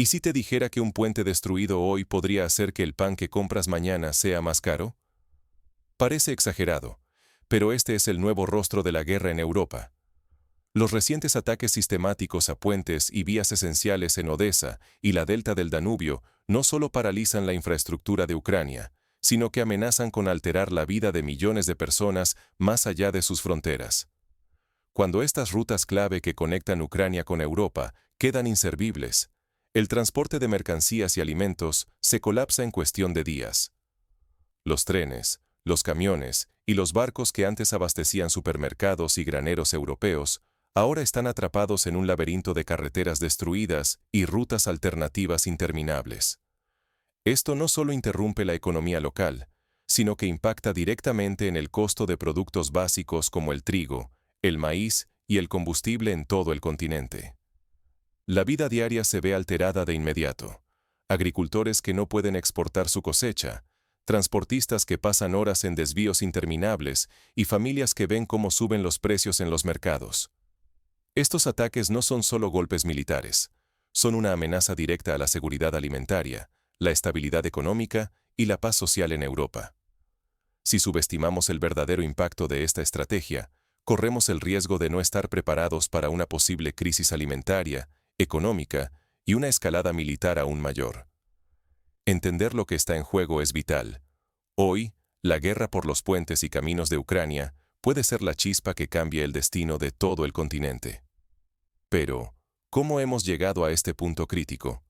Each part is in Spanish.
¿Y si te dijera que un puente destruido hoy podría hacer que el pan que compras mañana sea más caro? Parece exagerado, pero este es el nuevo rostro de la guerra en Europa. Los recientes ataques sistemáticos a puentes y vías esenciales en Odesa y la delta del Danubio no solo paralizan la infraestructura de Ucrania, sino que amenazan con alterar la vida de millones de personas más allá de sus fronteras. Cuando estas rutas clave que conectan Ucrania con Europa quedan inservibles, el transporte de mercancías y alimentos se colapsa en cuestión de días. Los trenes, los camiones y los barcos que antes abastecían supermercados y graneros europeos ahora están atrapados en un laberinto de carreteras destruidas y rutas alternativas interminables. Esto no solo interrumpe la economía local, sino que impacta directamente en el costo de productos básicos como el trigo, el maíz y el combustible en todo el continente. La vida diaria se ve alterada de inmediato. Agricultores que no pueden exportar su cosecha, transportistas que pasan horas en desvíos interminables y familias que ven cómo suben los precios en los mercados. Estos ataques no son solo golpes militares, son una amenaza directa a la seguridad alimentaria, la estabilidad económica y la paz social en Europa. Si subestimamos el verdadero impacto de esta estrategia, corremos el riesgo de no estar preparados para una posible crisis alimentaria, económica y una escalada militar aún mayor. Entender lo que está en juego es vital. Hoy, la guerra por los puentes y caminos de Ucrania puede ser la chispa que cambie el destino de todo el continente. Pero, ¿cómo hemos llegado a este punto crítico?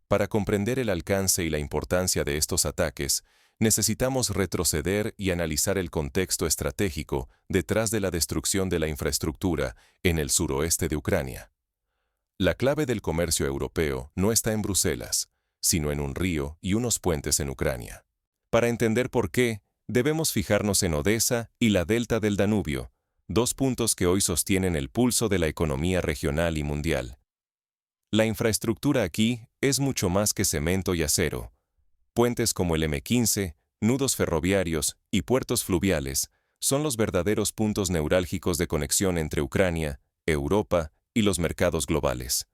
Para comprender el alcance y la importancia de estos ataques, necesitamos retroceder y analizar el contexto estratégico detrás de la destrucción de la infraestructura en el suroeste de Ucrania. La clave del comercio europeo no está en Bruselas, sino en un río y unos puentes en Ucrania. Para entender por qué, debemos fijarnos en Odesa y la delta del Danubio, dos puntos que hoy sostienen el pulso de la economía regional y mundial. La infraestructura aquí es mucho más que cemento y acero. Puentes como el M15, nudos ferroviarios y puertos fluviales son los verdaderos puntos neurálgicos de conexión entre Ucrania, Europa y los mercados globales.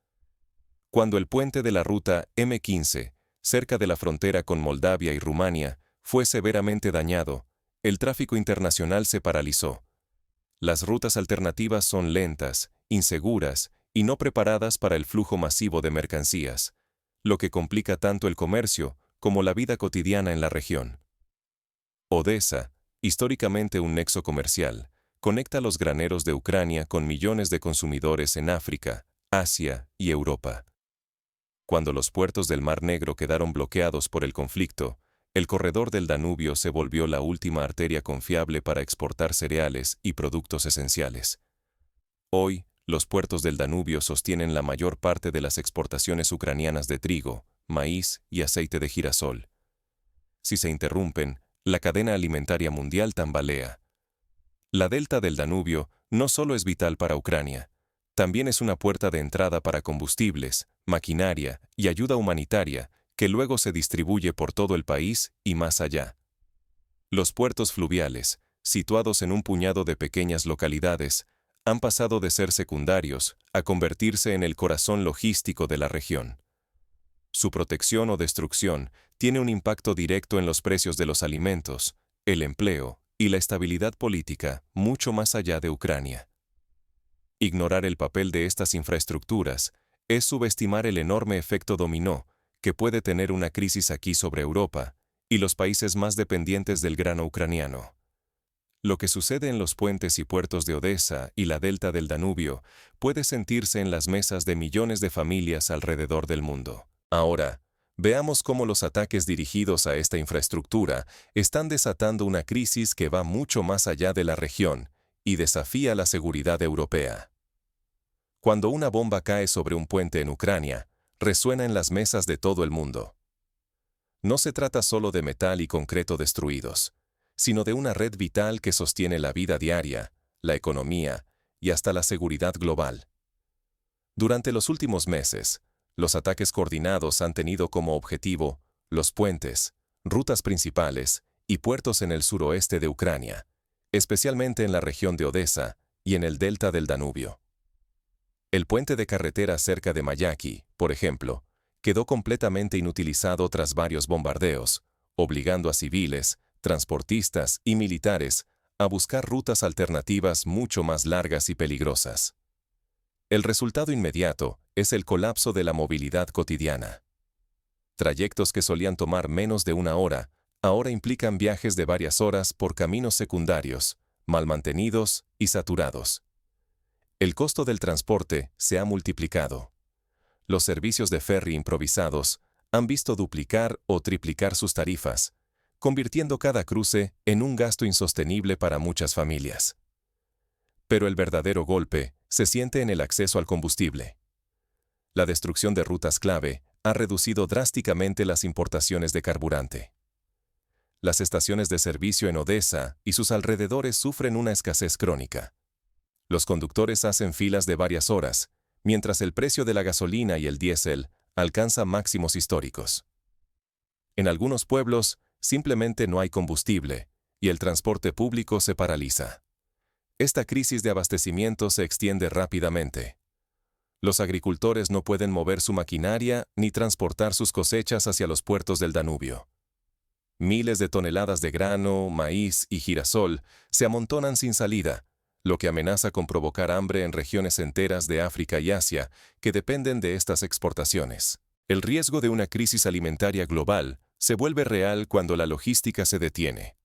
Cuando el puente de la ruta M15, cerca de la frontera con Moldavia y Rumania, fue severamente dañado, el tráfico internacional se paralizó. Las rutas alternativas son lentas, inseguras y no preparadas para el flujo masivo de mercancías, lo que complica tanto el comercio como la vida cotidiana en la región. Odesa, históricamente un nexo comercial, conecta los graneros de Ucrania con millones de consumidores en África, Asia y Europa. Cuando los puertos del Mar Negro quedaron bloqueados por el conflicto, el corredor del Danubio se volvió la última arteria confiable para exportar cereales y productos esenciales. Hoy, los puertos del Danubio sostienen la mayor parte de las exportaciones ucranianas de trigo, maíz y aceite de girasol. Si se interrumpen, la cadena alimentaria mundial tambalea. La delta del Danubio no solo es vital para Ucrania, también es una puerta de entrada para combustibles, maquinaria y ayuda humanitaria que luego se distribuye por todo el país y más allá. Los puertos fluviales, situados en un puñado de pequeñas localidades, han pasado de ser secundarios a convertirse en el corazón logístico de la región. Su protección o destrucción tiene un impacto directo en los precios de los alimentos, el empleo y la estabilidad política mucho más allá de Ucrania. Ignorar el papel de estas infraestructuras es subestimar el enorme efecto dominó que puede tener una crisis aquí sobre Europa y los países más dependientes del grano ucraniano. Lo que sucede en los puentes y puertos de Odesa y la delta del Danubio puede sentirse en las mesas de millones de familias alrededor del mundo. Ahora, veamos cómo los ataques dirigidos a esta infraestructura están desatando una crisis que va mucho más allá de la región y desafía la seguridad europea. Cuando una bomba cae sobre un puente en Ucrania, resuena en las mesas de todo el mundo. No se trata solo de metal y concreto destruidos, sino de una red vital que sostiene la vida diaria, la economía y hasta la seguridad global. Durante los últimos meses, los ataques coordinados han tenido como objetivo los puentes, rutas principales y puertos en el suroeste de Ucrania, especialmente en la región de Odesa y en el delta del Danubio. El puente de carretera cerca de Mayaki, por ejemplo, quedó completamente inutilizado tras varios bombardeos, obligando a civiles, transportistas y militares a buscar rutas alternativas mucho más largas y peligrosas. El resultado inmediato es el colapso de la movilidad cotidiana. Trayectos que solían tomar menos de una hora, ahora implican viajes de varias horas por caminos secundarios, mal mantenidos y saturados. El costo del transporte se ha multiplicado. Los servicios de ferry improvisados han visto duplicar o triplicar sus tarifas, convirtiendo cada cruce en un gasto insostenible para muchas familias. Pero el verdadero golpe se siente en el acceso al combustible. La destrucción de rutas clave ha reducido drásticamente las importaciones de carburante. Las estaciones de servicio en Odesa y sus alrededores sufren una escasez crónica. Los conductores hacen filas de varias horas, mientras el precio de la gasolina y el diésel alcanza máximos históricos. En algunos pueblos, simplemente no hay combustible, y el transporte público se paraliza. Esta crisis de abastecimiento se extiende rápidamente. Los agricultores no pueden mover su maquinaria ni transportar sus cosechas hacia los puertos del Danubio. Miles de toneladas de grano, maíz y girasol se amontonan sin salida, lo que amenaza con provocar hambre en regiones enteras de África y Asia que dependen de estas exportaciones. El riesgo de una crisis alimentaria global se vuelve real cuando la logística se detiene.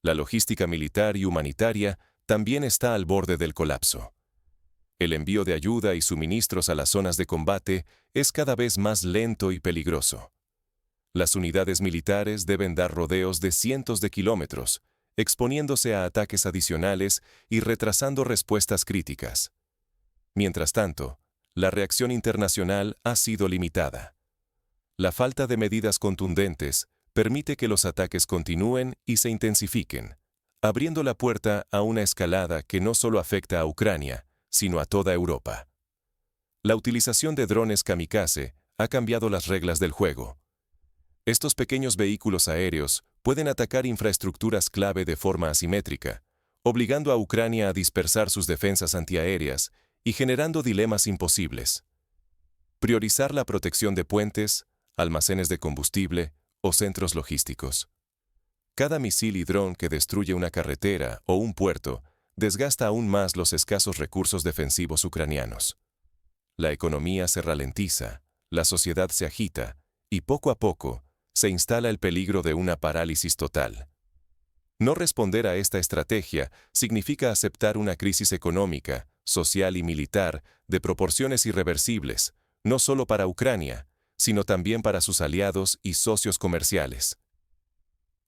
La logística militar y humanitaria también está al borde del colapso. El envío de ayuda y suministros a las zonas de combate es cada vez más lento y peligroso. Las unidades militares deben dar rodeos de cientos de kilómetros, exponiéndose a ataques adicionales y retrasando respuestas críticas. Mientras tanto, la reacción internacional ha sido limitada. La falta de medidas contundentes permite que los ataques continúen y se intensifiquen, abriendo la puerta a una escalada que no solo afecta a Ucrania, sino a toda Europa. La utilización de drones kamikaze ha cambiado las reglas del juego. Estos pequeños vehículos aéreos pueden atacar infraestructuras clave de forma asimétrica, obligando a Ucrania a dispersar sus defensas antiaéreas y generando dilemas imposibles. Priorizar la protección de puentes, almacenes de combustible o centros logísticos. Cada misil y dron que destruye una carretera o un puerto desgasta aún más los escasos recursos defensivos ucranianos. La economía se ralentiza, la sociedad se agita y poco a poco se instala el peligro de una parálisis total. No responder a esta estrategia significa aceptar una crisis económica, social y militar de proporciones irreversibles, no solo para Ucrania, sino también para sus aliados y socios comerciales.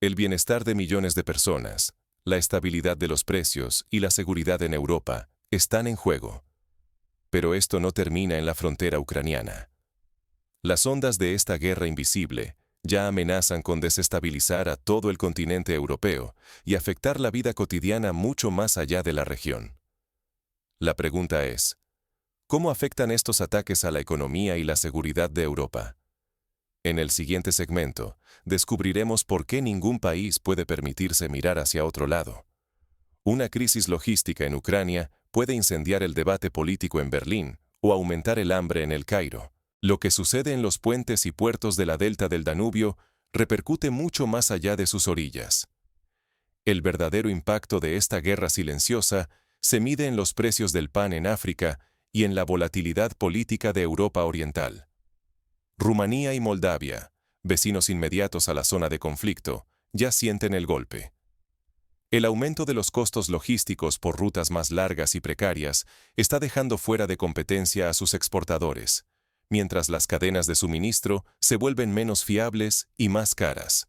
El bienestar de millones de personas, la estabilidad de los precios y la seguridad en Europa están en juego. Pero esto no termina en la frontera ucraniana. Las ondas de esta guerra invisible ya amenazan con desestabilizar a todo el continente europeo y afectar la vida cotidiana mucho más allá de la región. La pregunta es, ¿cómo afectan estos ataques a la economía y la seguridad de Europa? En el siguiente segmento, descubriremos por qué ningún país puede permitirse mirar hacia otro lado. Una crisis logística en Ucrania puede incendiar el debate político en Berlín o aumentar el hambre en el Cairo. Lo que sucede en los puentes y puertos de la delta del Danubio repercute mucho más allá de sus orillas. El verdadero impacto de esta guerra silenciosa se mide en los precios del pan en África y en la volatilidad política de Europa Oriental. Rumanía y Moldavia, vecinos inmediatos a la zona de conflicto, ya sienten el golpe. El aumento de los costos logísticos por rutas más largas y precarias está dejando fuera de competencia a sus exportadores, mientras las cadenas de suministro se vuelven menos fiables y más caras.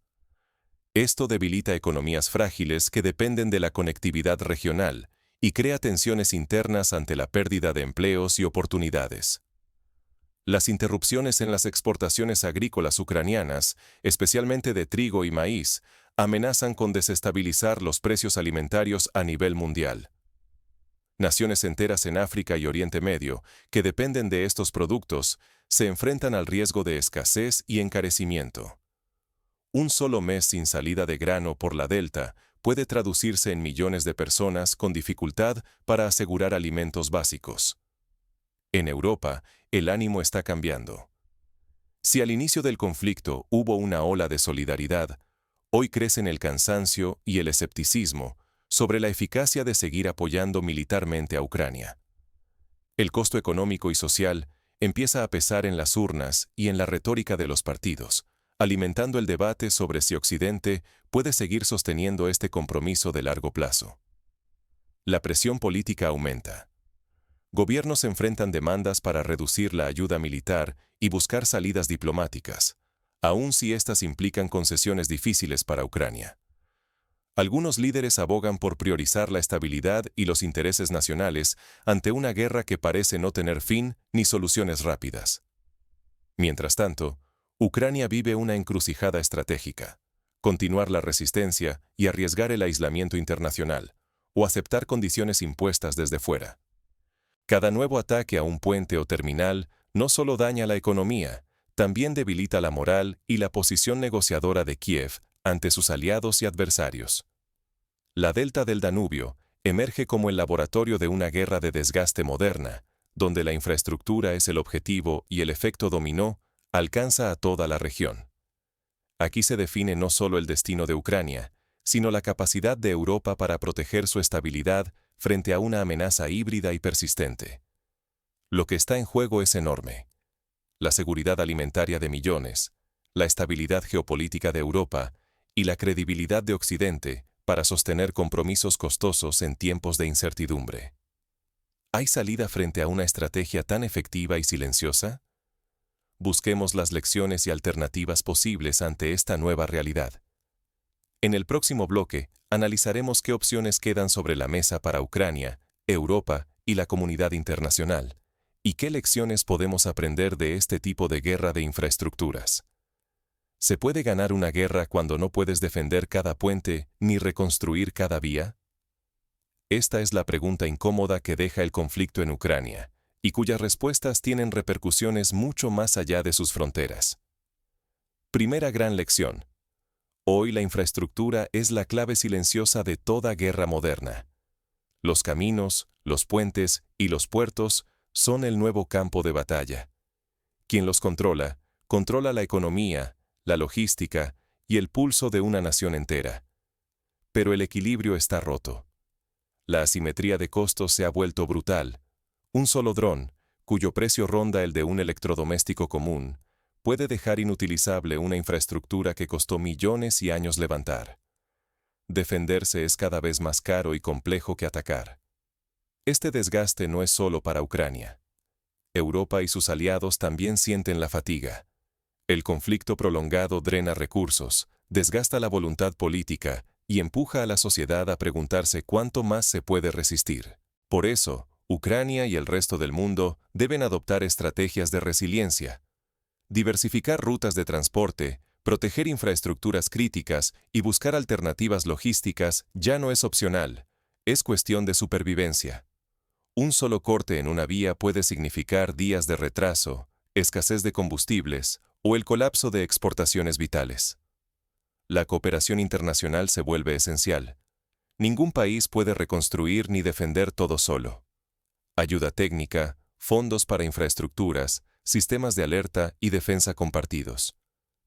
Esto debilita economías frágiles que dependen de la conectividad regional y crea tensiones internas ante la pérdida de empleos y oportunidades. Las interrupciones en las exportaciones agrícolas ucranianas, especialmente de trigo y maíz, amenazan con desestabilizar los precios alimentarios a nivel mundial. Naciones enteras en África y Oriente Medio, que dependen de estos productos, se enfrentan al riesgo de escasez y encarecimiento. Un solo mes sin salida de grano por la delta puede traducirse en millones de personas con dificultad para asegurar alimentos básicos. En Europa, el ánimo está cambiando. Si al inicio del conflicto hubo una ola de solidaridad, hoy crecen el cansancio y el escepticismo sobre la eficacia de seguir apoyando militarmente a Ucrania. El costo económico y social empieza a pesar en las urnas y en la retórica de los partidos, alimentando el debate sobre si Occidente puede seguir sosteniendo este compromiso de largo plazo. La presión política aumenta. Gobiernos enfrentan demandas para reducir la ayuda militar y buscar salidas diplomáticas, aun si estas implican concesiones difíciles para Ucrania. Algunos líderes abogan por priorizar la estabilidad y los intereses nacionales ante una guerra que parece no tener fin ni soluciones rápidas. Mientras tanto, Ucrania vive una encrucijada estratégica: continuar la resistencia y arriesgar el aislamiento internacional, o aceptar condiciones impuestas desde fuera. Cada nuevo ataque a un puente o terminal no solo daña la economía, también debilita la moral y la posición negociadora de Kiev ante sus aliados y adversarios. La delta del Danubio emerge como el laboratorio de una guerra de desgaste moderna, donde la infraestructura es el objetivo y el efecto dominó alcanza a toda la región. Aquí se define no solo el destino de Ucrania, sino la capacidad de Europa para proteger su estabilidad frente a una amenaza híbrida y persistente. Lo que está en juego es enorme: la seguridad alimentaria de millones, la estabilidad geopolítica de Europa y la credibilidad de Occidente para sostener compromisos costosos en tiempos de incertidumbre. ¿Hay salida frente a una estrategia tan efectiva y silenciosa? Busquemos las lecciones y alternativas posibles ante esta nueva realidad. En el próximo bloque, analizaremos qué opciones quedan sobre la mesa para Ucrania, Europa y la comunidad internacional, y qué lecciones podemos aprender de este tipo de guerra de infraestructuras. ¿Se puede ganar una guerra cuando no puedes defender cada puente ni reconstruir cada vía? Esta es la pregunta incómoda que deja el conflicto en Ucrania, y cuyas respuestas tienen repercusiones mucho más allá de sus fronteras. Primera gran lección: hoy la infraestructura es la clave silenciosa de toda guerra moderna. Los caminos, los puentes y los puertos son el nuevo campo de batalla. Quien los controla, controla la economía, la logística y el pulso de una nación entera. Pero el equilibrio está roto. La asimetría de costos se ha vuelto brutal. Un solo dron, cuyo precio ronda el de un electrodoméstico común, puede dejar inutilizable una infraestructura que costó millones y años levantar. Defenderse es cada vez más caro y complejo que atacar. Este desgaste no es solo para Ucrania. Europa y sus aliados también sienten la fatiga. El conflicto prolongado drena recursos, desgasta la voluntad política y empuja a la sociedad a preguntarse cuánto más se puede resistir. Por eso, Ucrania y el resto del mundo deben adoptar estrategias de resiliencia. Diversificar rutas de transporte, proteger infraestructuras críticas y buscar alternativas logísticas ya no es opcional, es cuestión de supervivencia. Un solo corte en una vía puede significar días de retraso, escasez de combustibles o el colapso de exportaciones vitales. La cooperación internacional se vuelve esencial. Ningún país puede reconstruir ni defender todo solo. Ayuda técnica, fondos para infraestructuras, sistemas de alerta y defensa compartidos.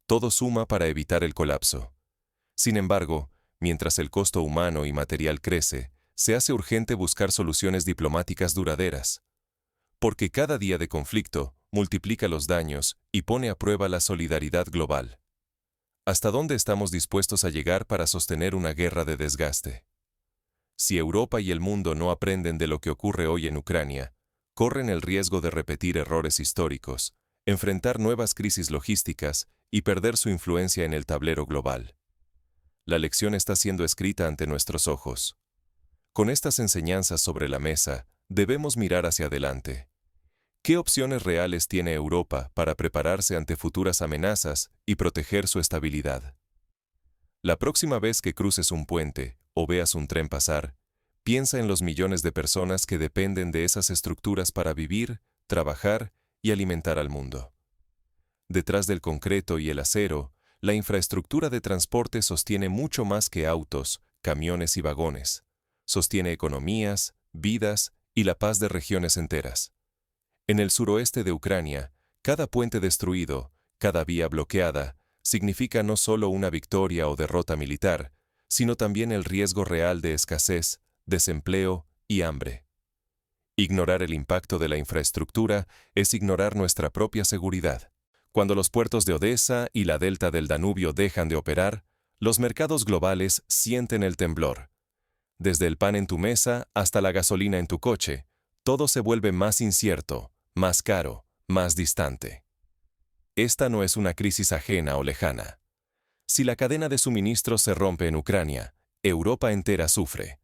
Todo suma para evitar el colapso. Sin embargo, mientras el costo humano y material crece, se hace urgente buscar soluciones diplomáticas duraderas. Porque cada día de conflicto multiplica los daños y pone a prueba la solidaridad global. ¿Hasta dónde estamos dispuestos a llegar para sostener una guerra de desgaste? Si Europa y el mundo no aprenden de lo que ocurre hoy en Ucrania, corren el riesgo de repetir errores históricos, enfrentar nuevas crisis logísticas y perder su influencia en el tablero global. La lección está siendo escrita ante nuestros ojos. Con estas enseñanzas sobre la mesa, debemos mirar hacia adelante. ¿Qué opciones reales tiene Europa para prepararse ante futuras amenazas y proteger su estabilidad? La próxima vez que cruces un puente o veas un tren pasar, piensa en los millones de personas que dependen de esas estructuras para vivir, trabajar y alimentar al mundo. Detrás del concreto y el acero, la infraestructura de transporte sostiene mucho más que autos, camiones y vagones. Sostiene economías, vidas y la paz de regiones enteras. En el suroeste de Ucrania, cada puente destruido, Cada vía bloqueada significa no solo una victoria o derrota militar, sino también el riesgo real de escasez, desempleo y hambre. Ignorar el impacto de la infraestructura es ignorar nuestra propia seguridad. Cuando los puertos de Odesa y la delta del Danubio dejan de operar, los mercados globales sienten el temblor. Desde el pan en tu mesa hasta la gasolina en tu coche, todo se vuelve más incierto, más caro, más distante. Esta no es una crisis ajena o lejana. Si la cadena de suministros se rompe en Ucrania, Europa entera sufre.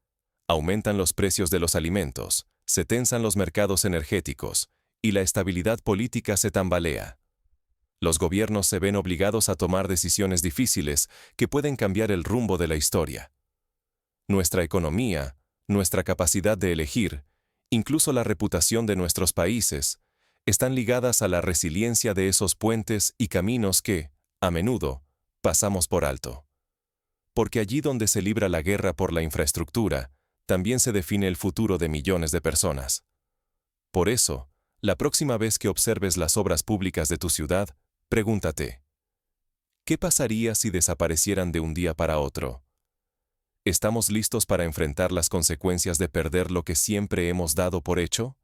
Aumentan los precios de los alimentos, se tensan los mercados energéticos y la estabilidad política se tambalea. Los gobiernos se ven obligados a tomar decisiones difíciles que pueden cambiar el rumbo de la historia. Nuestra economía, nuestra capacidad de elegir, incluso la reputación de nuestros países, están ligadas a la resiliencia de esos puentes y caminos que, a menudo, pasamos por alto. Porque allí donde se libra la guerra por la infraestructura, también se define el futuro de millones de personas. Por eso, la próxima vez que observes las obras públicas de tu ciudad, pregúntate, ¿qué pasaría si desaparecieran de un día para otro? ¿Estamos listos para enfrentar las consecuencias de perder lo que siempre hemos dado por hecho?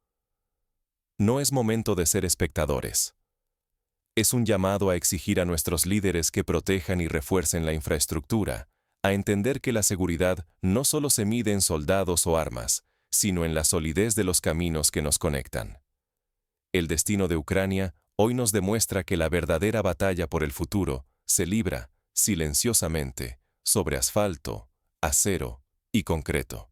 No es momento de ser espectadores. Es un llamado a exigir a nuestros líderes que protejan y refuercen la infraestructura, a entender que la seguridad no solo se mide en soldados o armas, sino en la solidez de los caminos que nos conectan. El destino de Ucrania hoy nos demuestra que la verdadera batalla por el futuro se libra, silenciosamente, sobre asfalto, acero y concreto.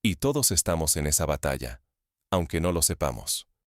Y todos estamos en esa batalla, aunque no lo sepamos.